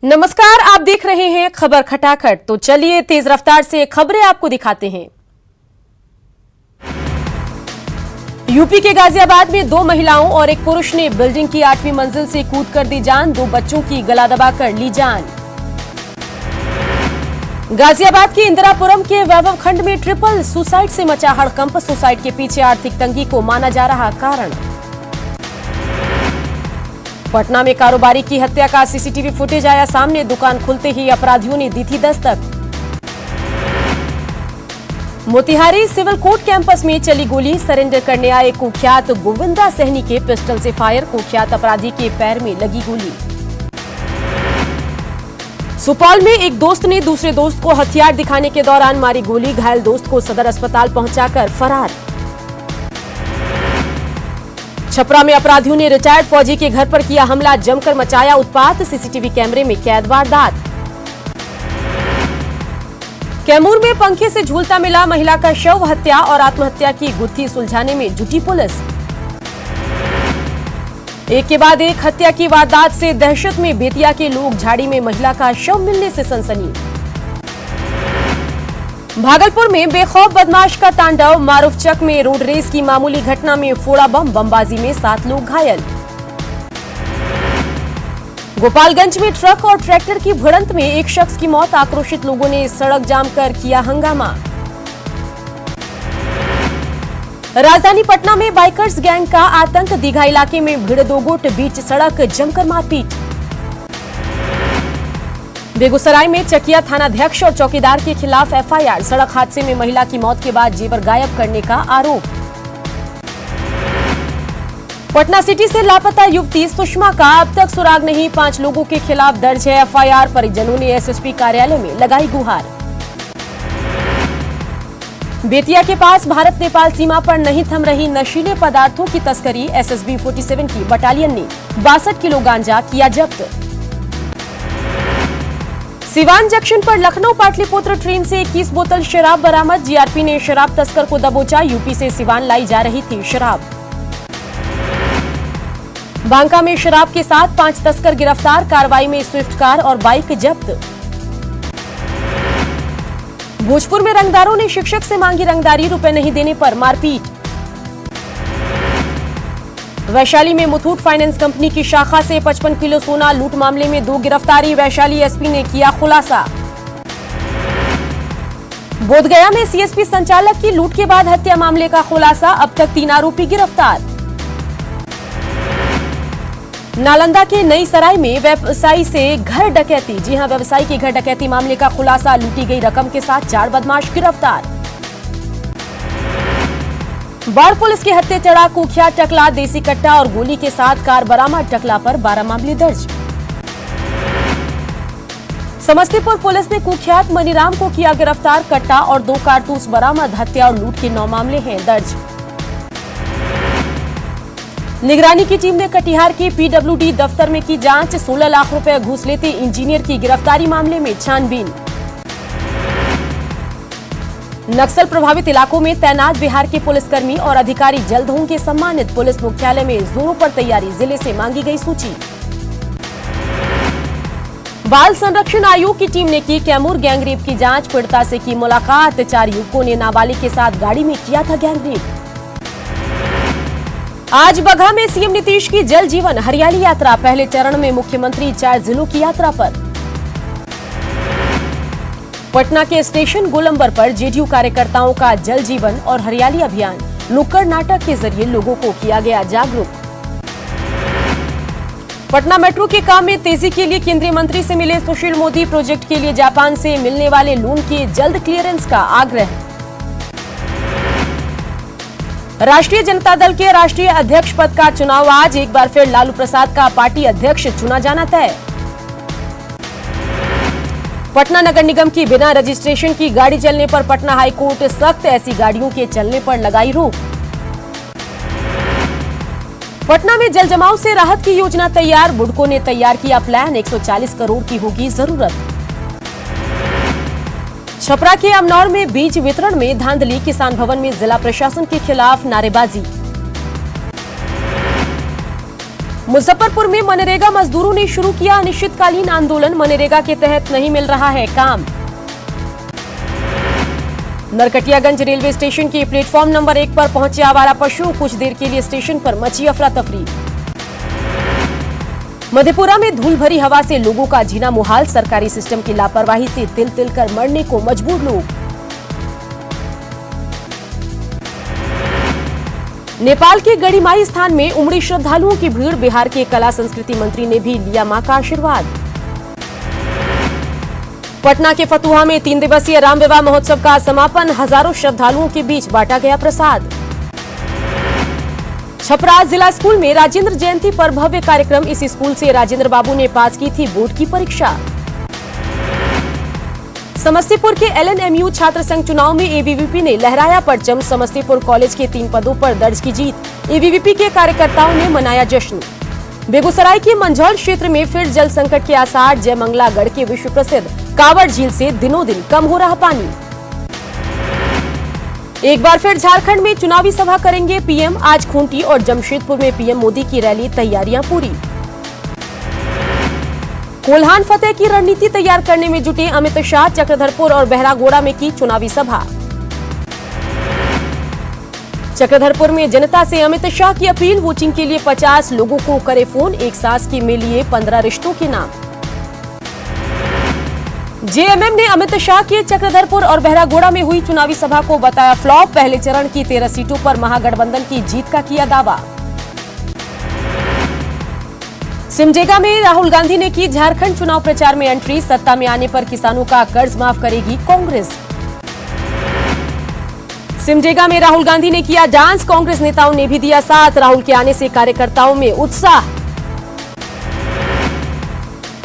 नमस्कार, आप देख रहे हैं खबर खटाखट। तो चलिए तेज रफ्तार से खबरें आपको दिखाते हैं। यूपी के गाजियाबाद में 2 महिलाओं और एक पुरुष ने बिल्डिंग की 8वीं मंजिल से कूद कर दी जान, 2 बच्चों की गला दबाकर ली जान। गाजियाबाद के इंदिरापुरम के वैभव खंड में ट्रिपल सुसाइड से मचा हड़कंप, सुसाइड के पीछे आर्थिक तंगी को माना जा रहा कारण। पटना में कारोबारी की हत्या का सीसीटीवी फुटेज आया सामने, दुकान खुलते ही अपराधियों ने दी थी Dastak. Motihari civil court campus में चली गोली, सरेंडर करने आए कुख्यात गोविंदा सहनी के पिस्टल से फायर, कुख्यात अपराधी के पैर में लगी गोली। सुपौल में एक दोस्त ने दूसरे दोस्त को हथियार दिखाने के दौरान मारी गोली, घायल दोस्त को सदर अस्पताल पहुंचाकर फरार। छपरा में अपराधियों ने रिटायर्ड फौजी के घर पर किया हमला, जमकर मचाया उत्पात, सीसीटीवी कैमरे में कैद वारदात। कैमूर में पंखे से झूलता मिला महिला का शव, हत्या और आत्महत्या की गुत्थी सुलझाने में जुटी पुलिस। एक के बाद एक हत्या की वारदात से दहशत में बेतिया के लोग, झाड़ी में महिला का शव मिलने से सनसनी। भागलपुर में बेखौफ बदमाश का तांडव, मारूफचक में रोड रेस की मामूली घटना में फोड़ा बम, बमबाजी में 7 लोग घायल। गोपालगंज में ट्रक और ट्रैक्टर की भिड़ंत में एक शख्स की मौत, आक्रोशित लोगों ने सड़क जाम कर किया हंगामा। राजधानी पटना में बाइकर्स गैंग का आतंक, दीघा इलाके में भीड़, 2 गुट बीच सड़क जमकर मारपीट। बेगूसराय में चकिया थानाध्यक्ष और चौकीदार के खिलाफ एफआईआर, सड़क हादसे में महिला की मौत के बाद जेवर गायब करने का आरोप। पटना सिटी से लापता युवती सुषमा का अब तक सुराग नहीं, 5 लोगों के खिलाफ दर्ज है एफआईआर, परिजनों ने एसएसपी कार्यालय में लगाई गुहार। बेतिया के पास भारत नेपाल सीमा पर नहीं थम रही नशीले पदार्थों की तस्करी, एसएसबी 47 की बटालियन ने 62 किलो गांजा किया जब्त। सिवान जंक्शन पर लखनऊ पाटलिपुत्र ट्रेन से 21 बोतल शराब बरामद, जीआरपी ने शराब तस्कर को दबोचा, यूपी से सिवान लाई जा रही थी शराब। बांका में शराब के साथ 5 तस्कर गिरफ्तार, कार्रवाई में स्विफ्ट कार और बाइक जब्त। भोजपुर में रंगदारों ने शिक्षक से मांगी रंगदारी, रुपए नहीं देने पर मारपीट। वैशाली में मुथूट फाइनेंस कंपनी की शाखा से 55 किलो सोना लूट मामले में 2 गिरफ्तारी, वैशाली एसपी ने किया खुलासा। बोधगया में सीएसपी संचालक की लूट के बाद हत्या मामले का खुलासा, अब तक 3 आरोपी गिरफ्तार। नालंदा के नई सराय में व्यवसायी से घर डकैती, जी हां, व्यवसायी के घर डकैती मामले का खुलासा, लूटी गई रकम के साथ 4 बदमाश गिरफ्तार। बाढ़ पुलिस के हत्थे चढ़ा कुख्यात टकला, देसी कट्टा और गोली के साथ कार बरामद, टकला पर 12 मामले दर्ज। समस्तीपुर पुलिस ने कुख्यात मनीराम को किया गिरफ्तार, कट्टा और 2 कारतूस बरामद, हत्या और लूट के 9 मामले हैं दर्ज। निगरानी की टीम ने कटिहार के पीडब्ल्यूडी दफ्तर में की जांच, 16 लाख रुपए घूस लेते इंजीनियर की गिरफ्तारी मामले में छानबीन। नक्सल प्रभावित इलाकों में तैनात बिहार के पुलिसकर्मी और अधिकारी जल्द होंगे सम्मानित, पुलिस मुख्यालय में जोरों पर तैयारी, जिले से मांगी गई सूची। बाल संरक्षण आयोग की टीम ने की कैमूर गैंगरेप की जांच, पीड़िता से की मुलाकात, 4 युवकों ने नाबालिग के साथ गाड़ी में किया था गैंगरेप। आज बगहा में सीएम नीतीश की जल जीवन हरियाली यात्रा, पहले चरण में मुख्यमंत्री 4 जिलों की यात्रा पर। पटना के स्टेशन गोलंबर पर जेडीयू कार्यकर्ताओं का जल जीवन और हरियाली अभियान, नुक्कड़ नाटक के जरिए लोगों को किया गया जागरूक। पटना मेट्रो के काम में तेजी के लिए केंद्रीय मंत्री से मिले सुशील मोदी, प्रोजेक्ट के लिए जापान से मिलने वाले लोन के जल्द क्लियरेंस का आग्रह। राष्ट्रीय जनता दल के राष्ट्रीय अध्यक्ष पद का चुनाव आज, एक बार फिर लालू प्रसाद का पार्टी अध्यक्ष चुना जाना तय। पटना नगर निगम की बिना रजिस्ट्रेशन की गाड़ी चलने पर पटना हाईकोर्ट सख्त, ऐसी गाड़ियों के चलने पर लगाई रोक। पटना में जल जमाव से राहत की योजना तैयार, बुडको ने तैयार किया प्लान, 140 करोड़ की होगी जरूरत। छपरा के अमनौर में बीज वितरण में धांधली, किसान भवन में जिला प्रशासन के खिलाफ नारेबाजी। मुजफ्फरपुर में मनरेगा मजदूरों ने शुरू किया अनिश्चितकालीन आंदोलन। मनरेगा के तहत नहीं मिल रहा है काम। नरकटियागंज रेलवे स्टेशन के प्लेटफॉर्म नंबर 1 पर पहुंचे आवारा पशु। कुछ देर के लिए स्टेशन पर मची अफरा तफरी। मधेपुरा में धूल भरी हवा से लोगों का जीना मुहाल। सरकारी सिस्टम की लापरवाही से तिल तिल कर मरने को मजबूर लोग। नेपाल के गढ़ीमाई स्थान में उमड़ी श्रद्धालुओं की भीड़। बिहार के कला संस्कृति मंत्री ने भी लिया मां का आशीर्वाद। पटना के फतुहा में 3 दिवसीय राम विवाह महोत्सव का समापन। हजारों श्रद्धालुओं के बीच बांटा गया प्रसाद। छपरा जिला स्कूल में राजेंद्र जयंती पर भव्य कार्यक्रम। इस स्कूल से राजेंद्र बाबू ने पास की थी बोर्ड की परीक्षा। समस्तीपुर के LNMU छात्र संघ चुनाव में ABVP ने लहराया परचम। समस्तीपुर कॉलेज के 3 पदों पर दर्ज की जीत। ABVP के कार्यकर्ताओं ने मनाया जश्न। बेगूसराय के मंझौल क्षेत्र में फिर जल संकट के आसार। जयमंगलागढ़ के विश्व प्रसिद्ध कावड़ झील से दिनों दिन कम हो रहा पानी। एक बार फिर झारखंड में चुनावी सभा करेंगे PM। आज खूंटी और जमशेदपुर में PM मोदी की रैली। तैयारियां पूरी। कोल्हान फतेह की रणनीति तैयार करने में जुटे अमित शाह। चक्रधरपुर और बहरागोड़ा में की चुनावी सभा। चक्रधरपुर में जनता से अमित शाह की अपील। वोटिंग के लिए 50 लोगों को करे फोन। एक सास के में लिए 15 रिश्तों के नाम। JMM ने अमित शाह के चक्रधरपुर और बहरागोड़ा में हुई चुनावी सभा को बताया फ्लॉप। पहले चरण की 13 सीटों पर महागठबंधन की जीत का किया दावा। सिमडेगा में राहुल गांधी ने की झारखंड चुनाव प्रचार में एंट्री। सत्ता में आने पर किसानों का कर्ज माफ करेगी कांग्रेस। सिमडेगा में राहुल गांधी ने किया डांस। कांग्रेस नेताओं ने भी दिया साथ। राहुल के आने से कार्यकर्ताओं में उत्साह।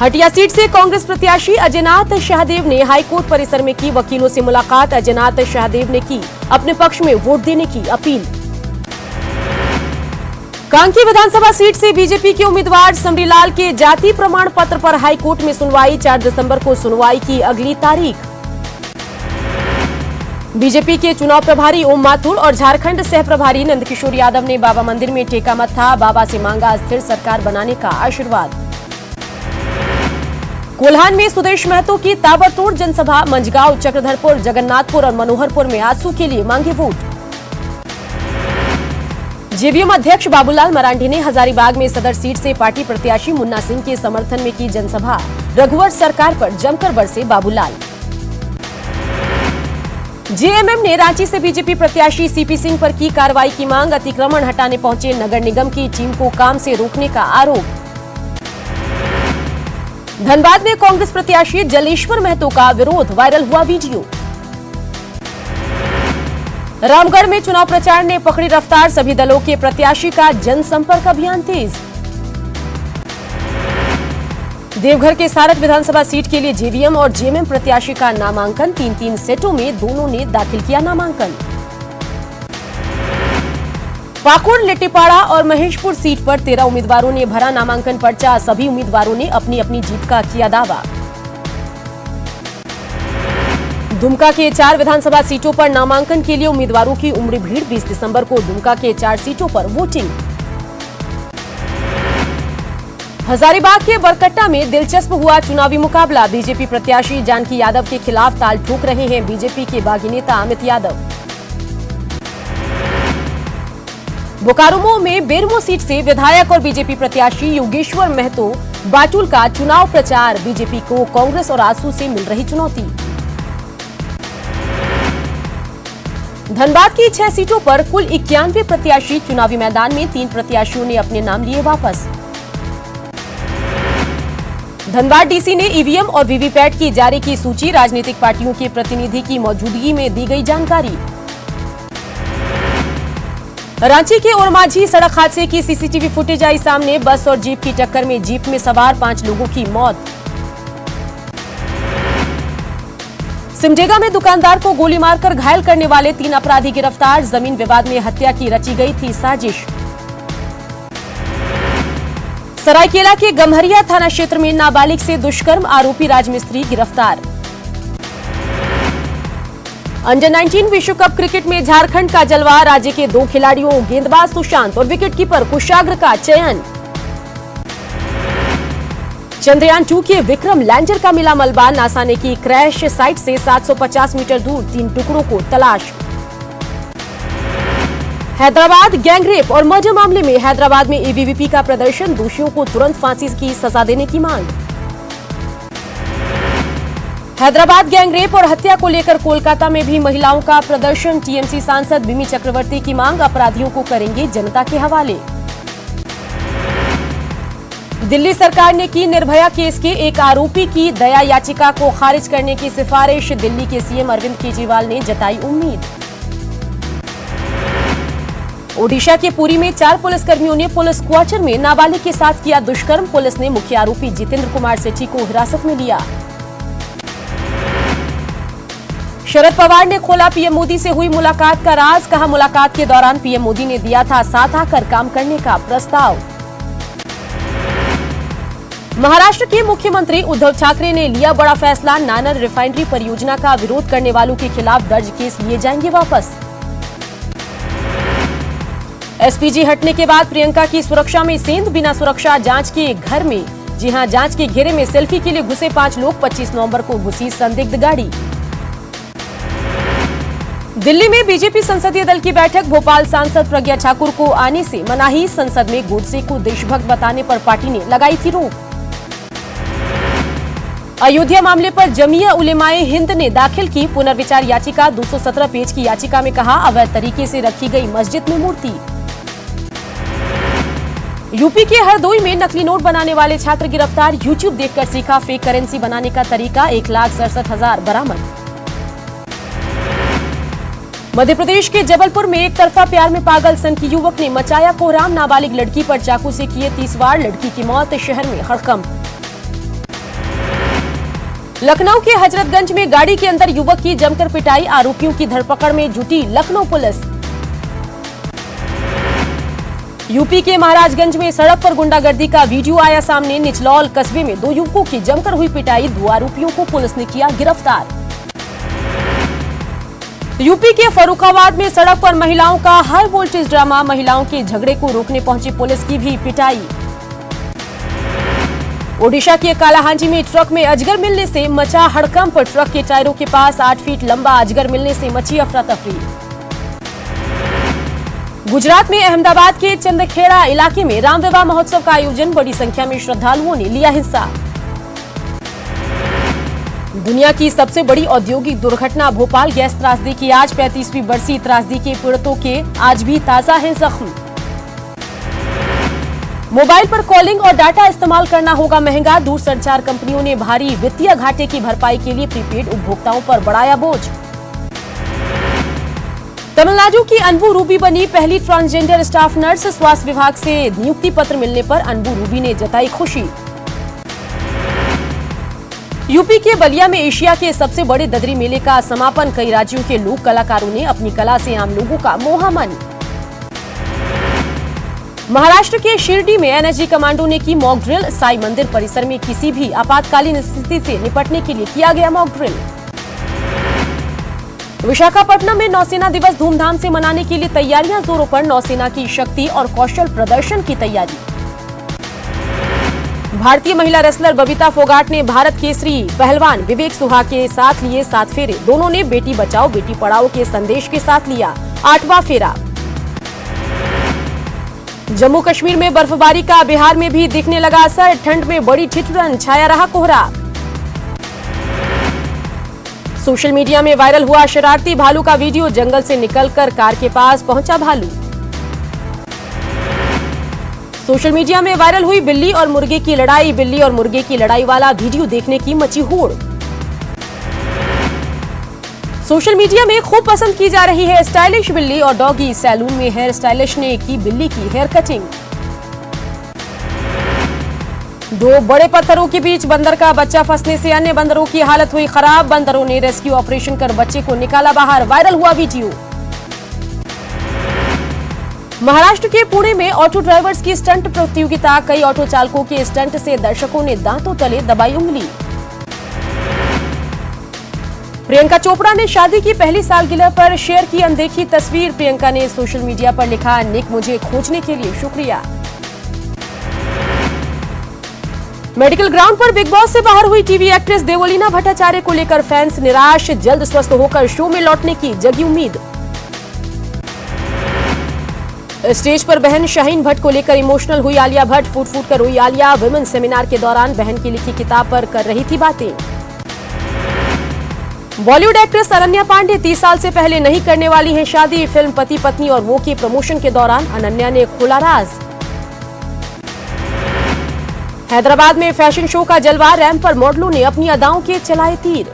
हटिया सीट से कांग्रेस प्रत्याशी अजयनाथ शाहदेव ने हाईकोर्ट परिसर में की वकीलों से मुलाकात। अजयनाथ शाहदेव ने की अपने पक्ष में वोट देने की अपील। कांकेर विधानसभा सीट से बीजेपी के उम्मीदवार समरीलाल के जाति प्रमाण पत्र पर हाईकोर्ट में सुनवाई। 4 दिसंबर को सुनवाई की अगली तारीख। बीजेपी के चुनाव प्रभारी ओम माथुर और झारखंड सह प्रभारी नंदकिशोर यादव ने बाबा मंदिर में टेका मत्था। बाबा से मांगा स्थिर सरकार बनाने का आशीर्वाद। कोल्हान में सुदेश महतो की ताबड़तोड़ जनसभा। मंझगांव, चक्रधरपुर, जगन्नाथपुर और मनोहरपुर में आजसू के लिए मांगे वोट। जेवीएम अध्यक्ष बाबूलाल मरांडी ने हजारीबाग में सदर सीट से पार्टी प्रत्याशी मुन्ना सिंह के समर्थन में की जनसभा। रघुवर सरकार पर जमकर बरसे बाबूलाल। JMM ने रांची से बीजेपी प्रत्याशी CP सिंह पर की कार्रवाई की मांग। अतिक्रमण हटाने पहुंचे नगर निगम की टीम को काम से रोकने का आरोप। धनबाद में कांग्रेस प्रत्याशी जलेश्वर महतो का विरोध। वायरल हुआ वीडियो। रामगढ़ में चुनाव प्रचार ने पकड़ी रफ्तार। सभी दलों के प्रत्याशी का जनसंपर्क अभियान तेज। देवघर के सारठ विधानसभा सीट के लिए JVM और JMM प्रत्याशी का नामांकन। 3-3 सेटों में दोनों ने दाखिल किया नामांकन। पाकुड़, लिट्टीपाड़ा और महेशपुर सीट पर 13 उम्मीदवारों ने भरा नामांकन पर्चा। सभी उम्मीदवारों ने अपनी अपनी जीत का किया दावा। दुमका के 4 विधानसभा सीटों पर नामांकन के लिए उम्मीदवारों की उमड़ी भीड़। 20 दिसंबर को दुमका के 4 सीटों पर वोटिंग। हजारीबाग के बरकट्टा में दिलचस्प हुआ चुनावी मुकाबला। बीजेपी प्रत्याशी जानकी यादव के खिलाफ ताल ठोक रहे हैं बीजेपी के बागी नेता अमित यादव। बोकारो में बेरमो सीट से विधायक और बीजेपी प्रत्याशी योगेश्वर महतो बाटुल का चुनाव प्रचार। बीजेपी को कांग्रेस और आजसू से मिल रही चुनौती। धनबाद की 6 सीटों पर कुल 91 प्रत्याशी चुनावी मैदान में। 3 प्रत्याशियों ने अपने नाम लिए वापस। धनबाद DC ने EVM और VVPAT की जारी की सूची। राजनीतिक पार्टियों के प्रतिनिधि की मौजूदगी में दी गई जानकारी। रांची के ओरमांझी सड़क हादसे की CCTV फुटेज आई सामने। बस और जीप की टक्कर में जीप में सवार 5 लोगों की मौत। सिमडेगा में दुकानदार को गोली मारकर घायल करने वाले 3 अपराधी गिरफ्तार। जमीन विवाद में हत्या की रची गई थी साजिश। सरायकेला के गम्हरिया थाना क्षेत्र में नाबालिग से दुष्कर्म आरोपी राजमिस्त्री गिरफ्तार। अंडर 19 विश्व कप क्रिकेट में झारखंड का जलवा। राज्य के 2 खिलाड़ियों गेंदबाज सुशांत और विकेटकीपर कुशाग्र का चयन। चंद्रयान 2 के विक्रम लैंडर का मिला मलबा, नासा ने की क्रैश साइट से 750 मीटर दूर 3 टुकड़ों को तलाश। हैदराबाद गैंगरेप और मर्डर मामले में हैदराबाद में एबीवीपी का प्रदर्शन, दोषियों को तुरंत फांसी की सजा देने की मांग। हैदराबाद गैंगरेप और हत्या को लेकर कोलकाता में भी महिलाओं का प्रदर्शन, टीएमसी सांसद मिमी चक्रवर्ती की मांग, अपराधियों को करेंगे जनता के हवाले। दिल्ली सरकार ने की निर्भया केस के एक आरोपी की दया याचिका को खारिज करने की सिफारिश, दिल्ली के सीएम अरविंद केजरीवाल ने जताई उम्मीद। ओडिशा के पुरी में 4 पुलिसकर्मियों ने पुलिस क्वार्टर में नाबालिग के साथ किया दुष्कर्म, पुलिस ने मुख्य आरोपी जितेंद्र कुमार सेठी को हिरासत में लिया। शरद पवार ने खोला पीएम मोदी से हुई मुलाकात का राज, कहा मुलाकात के दौरान पीएम मोदी ने दिया था साथ आकर काम करने का प्रस्ताव। महाराष्ट्र के मुख्यमंत्री उद्धव ठाकरे ने लिया बड़ा फैसला, नानर रिफाइनरी परियोजना का विरोध करने वालों के खिलाफ दर्ज केस लिए जाएंगे वापस। एसपीजी हटने के बाद प्रियंका की सुरक्षा में सेंध, बिना सुरक्षा जांच के घर में, जी हां, जांच के घेरे में सेल्फी के लिए घुसे 5 लोग, 25 नवंबर को घुसी संदिग्ध गाड़ी। दिल्ली में बीजेपी संसदीय दल की बैठक, भोपाल सांसद प्रज्ञा ठाकुर को आने से मनाही, संसद में गोडसे को देशभक्त बताने पर पार्टी ने लगाई थी रोक। अयोध्या मामले पर जमीया उलेमाए हिंद ने दाखिल की पुनर्विचार याचिका, 217 पेज की याचिका में कहा अवैध तरीके से रखी गई मस्जिद में मूर्ति। यूपी के हरदोई में नकली नोट बनाने वाले छात्र गिरफ्तार, यूट्यूब देखकर सीखा फेक करेंसी बनाने का तरीका, 1,67,000 बरामद। मध्य प्रदेश के जबलपुर में एक तरफा प्यार में पागल सन की युवक ने मचाया कोहराम, नाबालिग लड़की पर चाकू से किए 30 वार, लड़की की मौत, शहर में हड़कंप। लखनऊ के हजरतगंज में गाड़ी के अंदर युवक की जमकर पिटाई, आरोपियों की धरपकड़ में जुटी लखनऊ पुलिस। यूपी के महाराजगंज में सड़क पर गुंडागर्दी का वीडियो आया सामने, निचलौल कस्बे में 2 युवकों की जमकर हुई पिटाई, 2 आरोपियों को पुलिस ने किया गिरफ्तार। यूपी के फर्रुखाबाद में सड़क पर महिलाओं का हाई वोल्टेज ड्रामा, महिलाओं के झगड़े को रोकने पहुंची पुलिस की भी पिटाई। ओडिशा के कालाहांडी में ट्रक में अजगर मिलने से मचा हड़कंप, ट्रक के टायरों के पास 8 फीट लंबा अजगर मिलने से मची अफरा तफरी। गुजरात में अहमदाबाद के चंदखेड़ा इलाके में राम विवाह महोत्सव का आयोजन, बड़ी संख्या में श्रद्धालुओं ने लिया हिस्सा। दुनिया की सबसे बड़ी औद्योगिक दुर्घटना, भोपाल गैस त्रासदी की आज 35वीं बरसी, त्रासदी के पीड़ितों के आज भी ताजा है जख्म। मोबाइल पर कॉलिंग और डाटा इस्तेमाल करना होगा महंगा, दूरसंचार कंपनियों ने भारी वित्तीय घाटे की भरपाई के लिए प्रीपेड उपभोक्ताओं पर बढ़ाया बोझ। तमिलनाडु की अनबू रूबी बनी पहली ट्रांसजेंडर स्टाफ नर्स, स्वास्थ्य विभाग से नियुक्ति पत्र मिलने पर अनबू रूबी ने जताई खुशी। यूपी के बलिया में एशिया के सबसे बड़े ददरी मेले का समापन, कई राज्यों के लोक कलाकारों ने अपनी कला से आम लोगों का मोहा मन। महाराष्ट्र के शिरडी में एनएसजी कमांडो ने की मॉक ड्रिल, साई मंदिर परिसर में किसी भी आपातकालीन स्थिति से निपटने के लिए किया गया मॉक ड्रिल। विशाखापट्टनम में नौसेना दिवस धूमधाम से मनाने के लिए तैयारियां जोरों पर, नौसेना की शक्ति और कौशल प्रदर्शन की तैयारी। भारतीय महिला रेसलर बबीता फोगाट ने भारत केसरी पहलवान विवेक सुहा के साथ लिए 7 फेरे, दोनों ने बेटी बचाओ बेटी पढ़ाओ के संदेश के साथ लिया 8वां फेरा। जम्मू कश्मीर में बर्फबारी का बिहार में भी दिखने लगा असर, ठंड में बड़ी ठिठुरन, छाया रहा कोहरा। सोशल मीडिया में वायरल हुआ शरारती भालू का वीडियो, जंगल से निकलकर कार के पास पहुंचा भालू। सोशल मीडिया में वायरल हुई बिल्ली और मुर्गे की लड़ाई, बिल्ली और मुर्गे की लड़ाई वाला वीडियो देखने की मची होड़। सोशल मीडिया में खूब पसंद की जा रही है स्टाइलिश बिल्ली और डॉगी, सैलून में हेयर स्टाइलिस्ट ने की बिल्ली की हेयर कटिंग। 2 बड़े पत्थरों के बीच बंदर का बच्चा फंसने से अन्य बंदरों की हालत हुई खराब, बंदरों ने रेस्क्यू ऑपरेशन कर बच्चे को निकाला बाहर, वायरल हुआ वीडियो। महाराष्ट्र के पुणे में ऑटो ड्राइवर्स की स्टंट प्रतियोगिता, कई ऑटो चालकों के स्टंट से दर्शकों ने दांतों तले दबाई उंगली। प्रियंका चोपड़ा ने शादी की पहली सालगिरह पर शेयर की अनदेखी तस्वीर, प्रियंका ने सोशल मीडिया पर लिखा, निक मुझे खोजने के लिए शुक्रिया। मेडिकल ग्राउंड पर बिग बॉस से बाहर हुई टीवी एक्ट्रेस देवोलीना भट्टाचार्य को लेकर फैंस निराश, जल्द स्वस्थ होकर शो में लौटने की जगी उम्मीद। स्टेज पर बहन शाहीन भट्ट को लेकर इमोशनल हुई आलिया भट्ट, फूट फूट कर रोई आलिया। विमेन सेमिनार के दौरान बहन की लिखी किताब पर कर रही थी बातें। बॉलीवुड एक्ट्रेस अनन्या पांडे 30 साल से पहले नहीं करने वाली हैं शादी। फिल्म पति पत्नी और वो के प्रमोशन के दौरान अनन्या ने खोला राज। हैदराबाद में फैशन शो का जलवा, रैंप पर मॉडलों ने अपनी अदाओं के चलाए तीर।